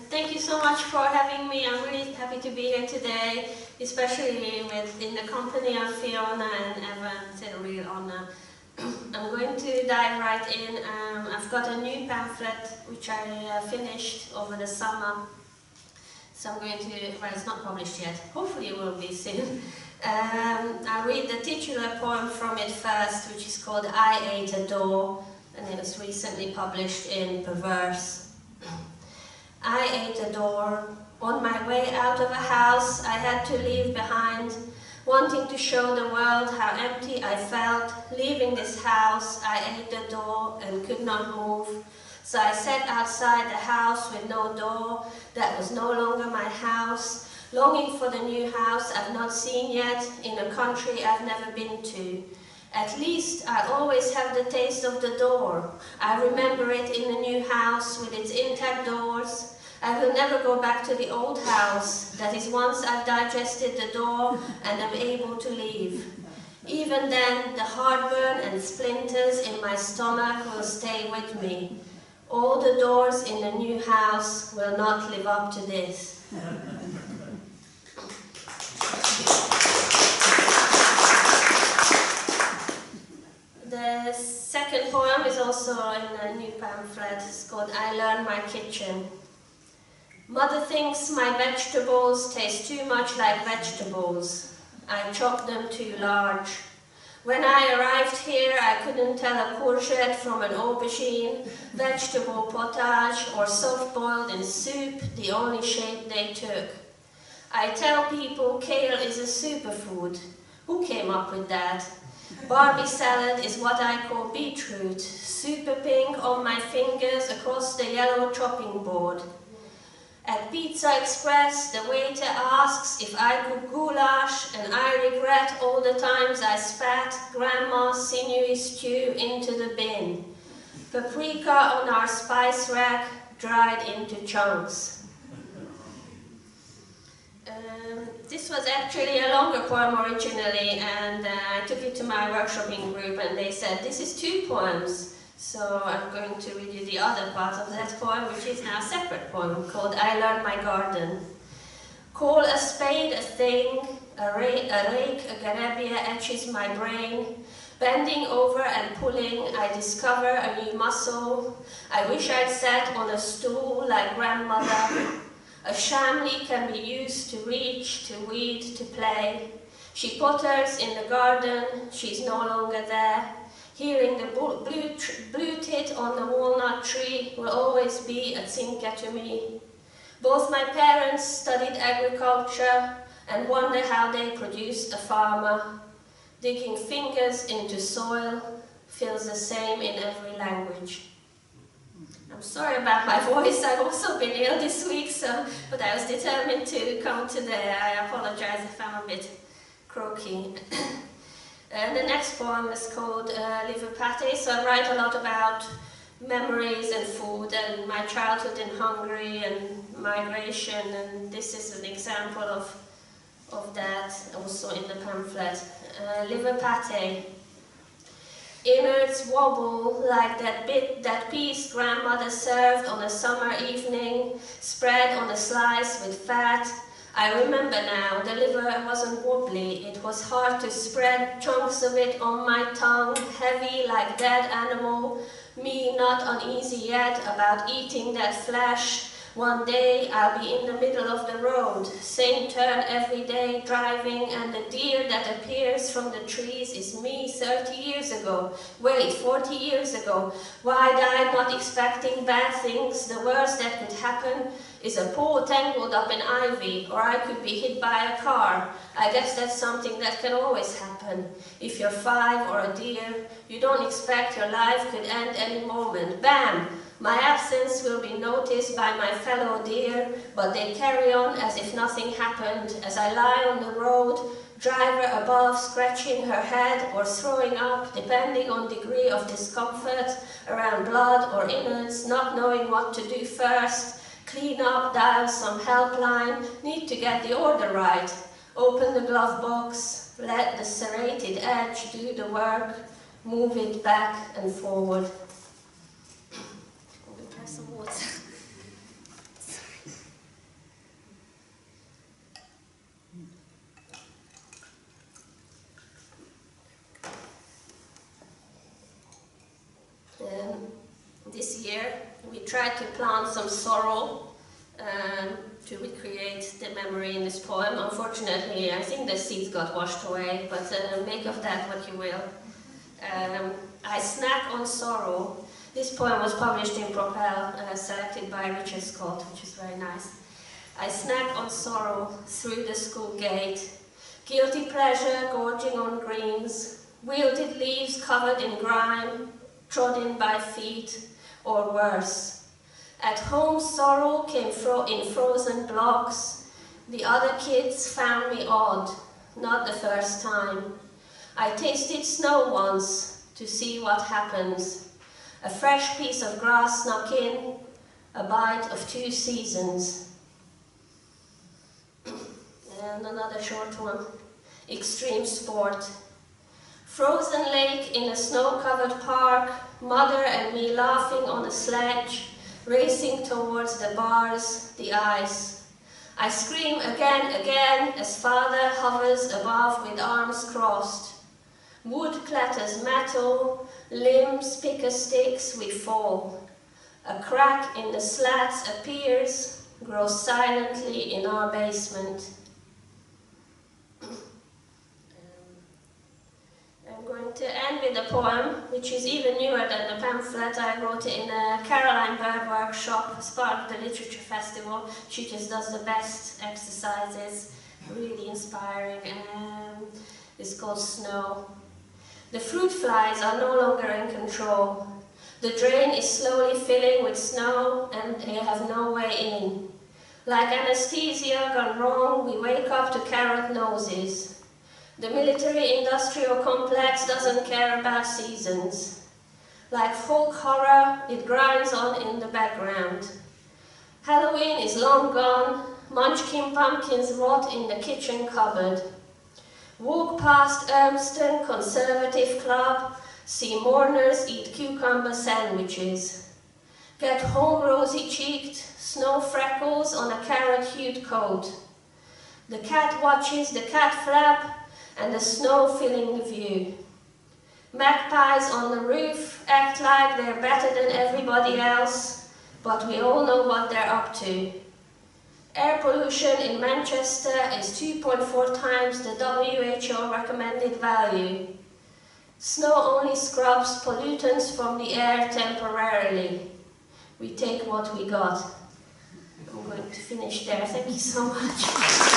Thank you so much for having me. I'm really happy to be here today, especially in the company of Fiona and Evan. It's a real honor. I'm going to dive right in. I've got a new pamphlet which I finished over the summer. So I'm going to, well, it's not published yet. Hopefully it will be soon. I'll read the titular poem from it first, which is called I Ate a Door, and it was recently published in Perverse. I ate a door. On my way out of a house I had to leave behind, wanting to show the world how empty I felt. Leaving this house, I ate the door and could not move. So I sat outside the house with no door. That was no longer my house, longing for the new house I've not seen yet, in a country I've never been to. At least I always have the taste of the door. I remember it in the new house with its intact doors. I will never go back to the old house. That is, once I've digested the door and am able to leave. Even then, the heartburn and splinters in my stomach will stay with me. All the doors in the new house will not live up to this. The second poem is also in a new pamphlet. It's called I Learned My Kitchen. Mother thinks my vegetables taste too much like vegetables. I chop them too large. When I arrived here, I couldn't tell a courgette from an aubergine, vegetable potage or soft-boiled in soup, the only shape they took. I tell people kale is a superfood. Who came up with that? Barbie salad is what I call beetroot, super pink on my fingers across the yellow chopping board. At Pizza Express, the waiter asks if I cook goulash, and I regret all the times I spat Grandma's sinewy stew into the bin. Paprika on our spice rack, dried into chunks. This was actually a longer poem originally, and I took it to my workshopping group, and they said, this is 2 poems. So I'm going to read you the other part of that poem, which is now a separate poem called I Learned My Garden. Call a spade a thing, a rake, a garabia etches my brain. Bending over and pulling, I discover a new muscle. I wish I'd sat on a stool like grandmother. A chamois can be used to reach, to weed, to play. She potters in the garden, she's no longer there. Hearing the blue tit on the walnut tree will always be a tzinka to me. Both my parents studied agriculture and wonder how they produced a farmer. Digging fingers into soil feels the same in every language. I'm sorry about my voice, I've also been ill this week, but I was determined to come today. I apologize if I'm a bit croaky. The next poem is called Liver Pate. So I write a lot about memories and food and my childhood in Hungary and migration, and this is an example of that also in the pamphlet. Liver Pate. Innards wobble like that piece grandmother served on a summer evening, spread on a slice with fat. I remember now, the liver wasn't wobbly, it was hard to spread chunks of it on my tongue, heavy like dead animal, me not uneasy yet about eating that flesh. One day I'll be in the middle of the road, same turn every day driving, and the deer that appears from the trees is me 30 years ago. Wait, 40 years ago. Wide-eyed, not expecting bad things, the worst that could happen is a paw tangled up in ivy, or I could be hit by a car. I guess that's something that can always happen. If you're 5 or a deer, you don't expect your life could end any moment. Bam! My absence will be noticed by my fellow deer, but they carry on as if nothing happened. As I lie on the road, driver above scratching her head or throwing up, depending on degree of discomfort, around blood or innards, not knowing what to do first. Clean up, dial some helpline, need to get the order right. Open the glove box, let the serrated edge do the work, move it back and forward. Some water. this year we tried to plant some sorrow to recreate the memory in this poem. Unfortunately, I think the seeds got washed away, but make of that what you will. I snack on sorrow. This poem was published in Propel, selected by Richard Scott, which is very nice. I snack on sorrow through the school gate. Guilty pleasure gorging on greens, wilted leaves covered in grime, trodden by feet, or worse. At home sorrow came in frozen blocks. The other kids found me odd, not the first time. I tasted snow once to see what happens. A fresh piece of grass snuck in, a bite of 2 seasons. And another short one. Extreme sport. Frozen lake in a snow-covered park, mother and me laughing on a sledge, racing towards the bars, the ice. I scream again as father hovers above with arms crossed. Wood clatters metal, limbs pick a sticks, we fall. A crack in the slats appears, grows silently in our basement. I'm going to end with a poem, which is even newer than the pamphlet. I wrote it in a Caroline Bird workshop as part of the Literature Festival. She just does the best exercises, really inspiring, and it's called Snow. The fruit flies are no longer in control. The drain is slowly filling with snow and they have no way in. Like anesthesia gone wrong, we wake up to carrot noses. The military-industrial complex doesn't care about seasons. Like folk horror, it grinds on in the background. Halloween is long gone, munchkin pumpkins rot in the kitchen cupboard. Walk past Urmston Conservative Club, see mourners eat cucumber sandwiches. Get home rosy-cheeked, snow freckles on a carrot-hued coat. The cat watches the cat flap and the snow filling the view. Magpies on the roof act like they're better than everybody else, but we all know what they're up to. Air pollution in Manchester is 2.4 times the WHO recommended value. Snow only scrubs pollutants from the air temporarily. We take what we got. I'm going to finish there. Thank you so much.